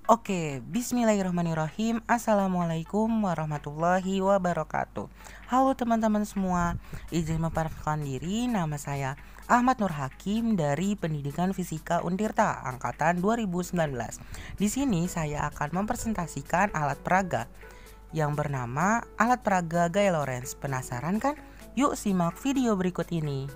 Oke, bismillahirrahmanirrahim. Assalamualaikum warahmatullahi wabarakatuh. Halo teman-teman semua, izin memperkenalkan diri, nama saya Ahmad Nur Hakim dari Pendidikan Fisika Untirta angkatan 2019. Di sini saya akan mempresentasikan alat peraga yang bernama alat peraga gaya Lorentz. Penasaran kan? Yuk simak video berikut ini.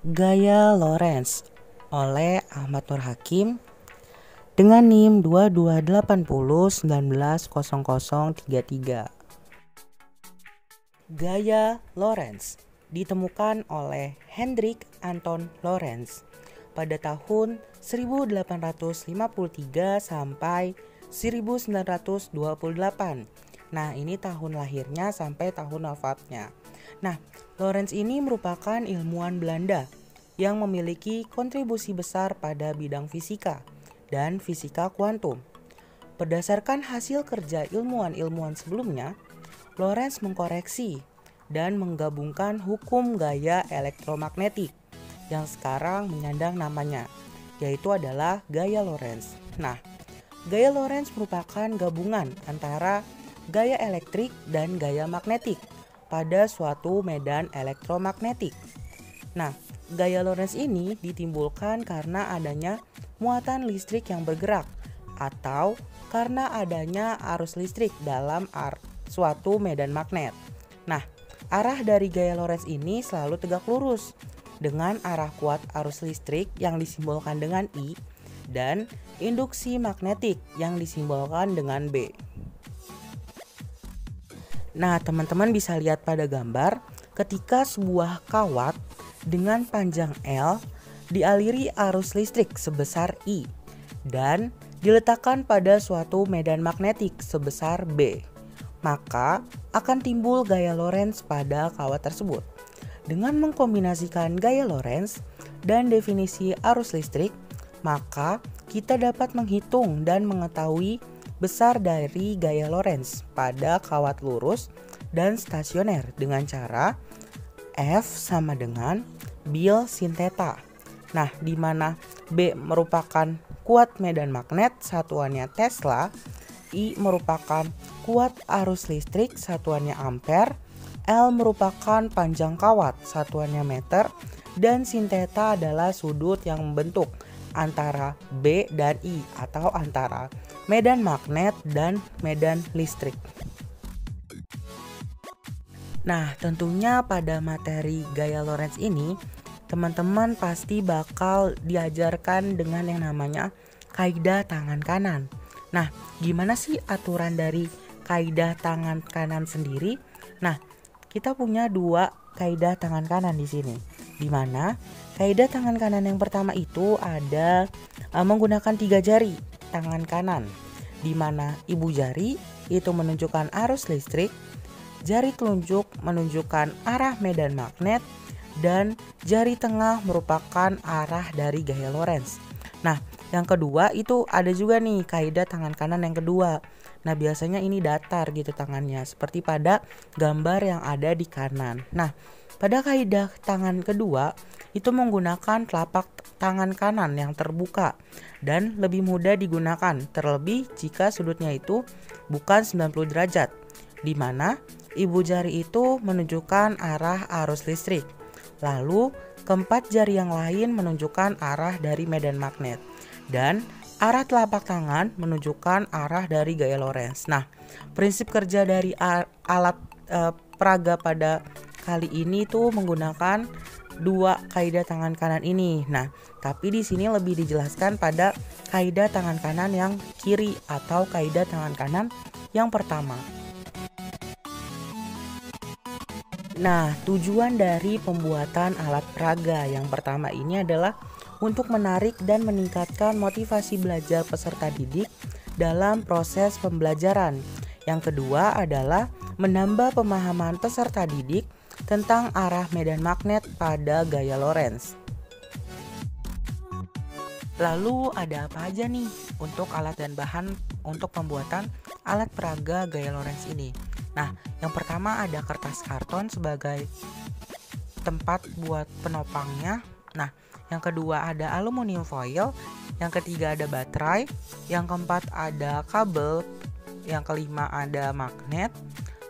Gaya Lorentz oleh Ahmad Nur Hakim dengan NIM 2280190033. Gaya Lorentz ditemukan oleh Hendrik Anton Lorentz pada tahun 1853 sampai 1928. Nah, ini tahun lahirnya sampai tahun wafatnya. Nah, Lorentz ini merupakan ilmuwan Belanda yang memiliki kontribusi besar pada bidang fisika dan fisika kuantum. Berdasarkan hasil kerja ilmuwan-ilmuwan sebelumnya, Lorentz mengkoreksi dan menggabungkan hukum gaya elektromagnetik yang sekarang menyandang namanya, yaitu adalah gaya Lorentz. Nah, gaya Lorentz merupakan gabungan antara gaya elektrik dan gaya magnetik pada suatu medan elektromagnetik. Nah, gaya Lorentz ini ditimbulkan karena adanya muatan listrik yang bergerak atau karena adanya arus listrik dalam suatu medan magnet. Nah, arah dari gaya Lorentz ini selalu tegak lurus dengan arah kuat arus listrik yang disimbolkan dengan I dan induksi magnetik yang disimbolkan dengan B. Nah, teman-teman bisa lihat pada gambar ketika sebuah kawat dengan panjang L dialiri arus listrik sebesar I dan diletakkan pada suatu medan magnetik sebesar B, maka akan timbul gaya Lorentz pada kawat tersebut. Dengan mengkombinasikan gaya Lorentz dan definisi arus listrik, maka kita dapat menghitung dan mengetahui besar dari gaya Lorentz pada kawat lurus dan stasioner dengan cara F sama dengan bil sin theta. Nah, di mana B merupakan kuat medan magnet, satuannya Tesla, I merupakan kuat arus listrik, satuannya ampere, L merupakan panjang kawat, satuannya meter, dan sin theta adalah sudut yang membentuk antara B dan I atau antara medan magnet dan medan listrik. Nah, tentunya pada materi gaya Lorentz ini, teman-teman pasti bakal diajarkan dengan yang namanya kaidah tangan kanan. Nah, gimana sih aturan dari kaidah tangan kanan sendiri? Nah, kita punya dua kaidah tangan kanan di sini. Di mana kaidah tangan kanan yang pertama itu ada menggunakan 3 jari tangan kanan, di mana ibu jari itu menunjukkan arus listrik, jari telunjuk menunjukkan arah medan magnet, dan jari tengah merupakan arah dari gaya Lorentz. Nah, yang kedua itu ada juga nih kaidah tangan kanan yang kedua. Nah, biasanya ini datar gitu tangannya, seperti pada gambar yang ada di kanan. Nah, pada kaidah tangan kedua itu menggunakan telapak tangan kanan yang terbuka dan lebih mudah digunakan, terlebih jika sudutnya itu bukan 90 derajat, di mana ibu jari itu menunjukkan arah arus listrik. Lalu keempat jari yang lain menunjukkan arah dari medan magnet dan arah telapak tangan menunjukkan arah dari gaya Lorentz. Nah, prinsip kerja dari alat peraga pada kali ini tuh menggunakan dua kaidah tangan kanan ini. Nah, tapi di sini lebih dijelaskan pada kaidah tangan kanan yang kiri atau kaidah tangan kanan yang pertama. Nah, tujuan dari pembuatan alat peraga yang pertama ini adalah untuk menarik dan meningkatkan motivasi belajar peserta didik dalam proses pembelajaran. Yang kedua adalah menambah pemahaman peserta didik tentang arah medan magnet pada gaya Lorentz. Lalu ada apa aja nih untuk alat dan bahan untuk pembuatan alat peraga gaya Lorentz ini. Nah, yang pertama ada kertas karton sebagai tempat buat penopangnya. Nah, yang kedua ada aluminium foil, yang ketiga ada baterai, yang keempat ada kabel, yang kelima ada magnet,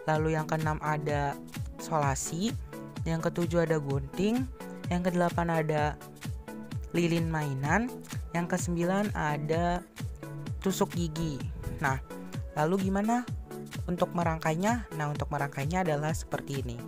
lalu yang keenam ada solasi, yang ketujuh ada gunting, yang kedelapan ada lilin mainan, yang kesembilan ada tusuk gigi. Nah, lalu gimana untuk merangkainya? Nah, untuk merangkainya adalah seperti ini.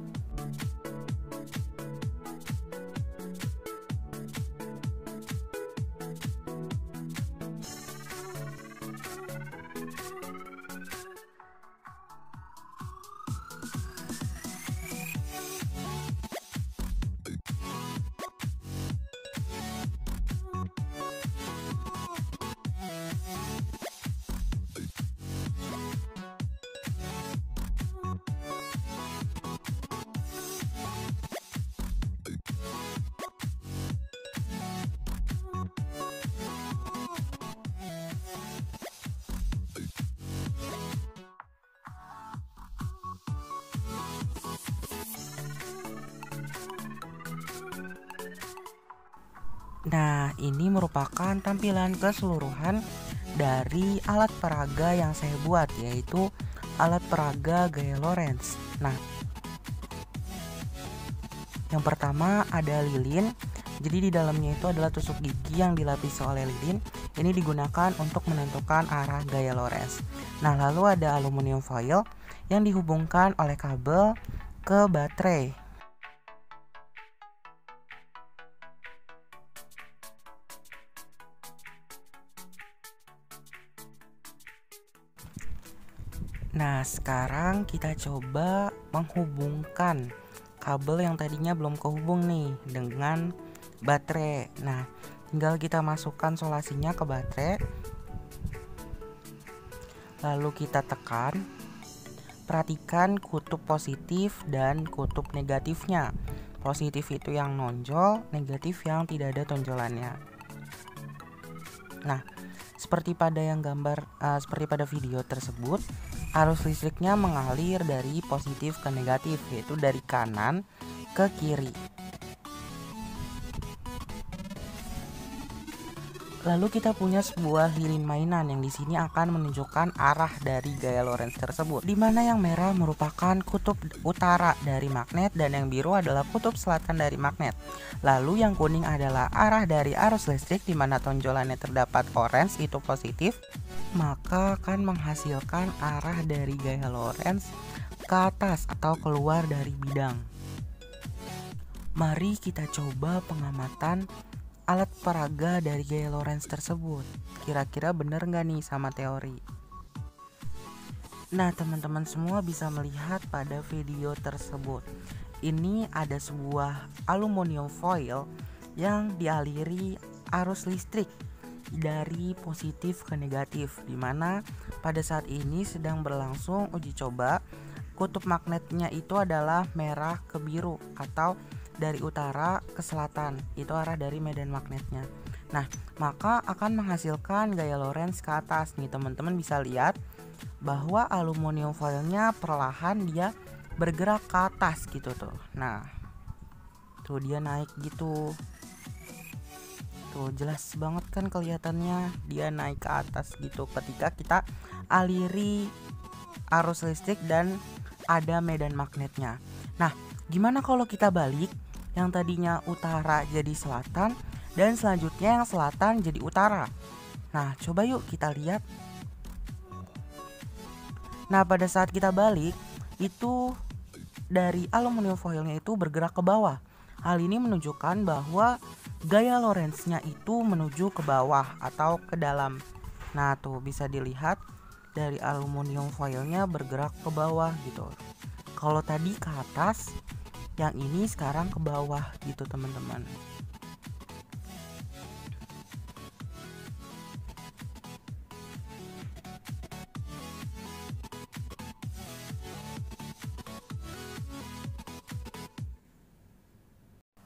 Nah, ini merupakan tampilan keseluruhan dari alat peraga yang saya buat, yaitu alat peraga gaya Lorentz. Nah, yang pertama ada lilin. Jadi di dalamnya itu adalah tusuk gigi yang dilapisi oleh lilin. Ini digunakan untuk menentukan arah gaya Lorentz. Nah, lalu ada aluminium foil yang dihubungkan oleh kabel ke baterai. Nah, sekarang kita coba menghubungkan kabel yang tadinya belum kehubung nih dengan baterai. Nah, tinggal kita masukkan solasinya ke baterai, lalu kita tekan. Perhatikan kutub positif dan kutub negatifnya. Positif itu yang nonjol, negatif yang tidak ada tonjolannya. Nah, seperti pada video tersebut, arus listriknya mengalir dari positif ke negatif, yaitu dari kanan ke kiri. Lalu kita punya sebuah lilin mainan yang di sini akan menunjukkan arah dari gaya Lorentz tersebut, di mana yang merah merupakan kutub utara dari magnet dan yang biru adalah kutub selatan dari magnet. Lalu yang kuning adalah arah dari arus listrik, di mana tonjolannya terdapat orange itu positif, maka akan menghasilkan arah dari gaya Lorentz ke atas atau keluar dari bidang. Mari kita coba pengamatan alat peraga dari gaya Lorentz tersebut. Kira-kira bener nggak nih sama teori? Nah, teman-teman semua bisa melihat pada video tersebut. Ini ada sebuah aluminium foil yang dialiri arus listrik dari positif ke negatif, dimana pada saat ini sedang berlangsung uji coba. Kutub magnetnya itu adalah merah ke biru atau dari utara ke selatan, itu arah dari medan magnetnya. Nah, maka akan menghasilkan gaya Lorentz ke atas nih. Teman-teman bisa lihat bahwa aluminium foilnya perlahan dia bergerak ke atas gitu tuh. Nah, tuh dia naik gitu. Tuh jelas banget kan kelihatannya dia naik ke atas gitu ketika kita aliri arus listrik dan ada medan magnetnya. Nah, gimana kalau kita balik? Yang tadinya utara jadi selatan dan selanjutnya yang selatan jadi utara. Nah, coba yuk kita lihat. Nah, pada saat kita balik itu dari aluminium foilnya itu bergerak ke bawah. Hal ini menunjukkan bahwa gaya Lorentz-nya itu menuju ke bawah atau ke dalam. Nah, tuh bisa dilihat dari aluminium foilnya bergerak ke bawah gitu. Kalau tadi ke atas, yang ini sekarang ke bawah gitu teman-teman.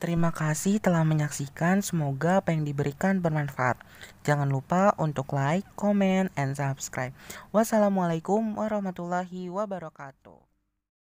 Terima kasih telah menyaksikan. Semoga apa yang diberikan bermanfaat. Jangan lupa untuk like, comment, and subscribe. Wassalamualaikum warahmatullahi wabarakatuh.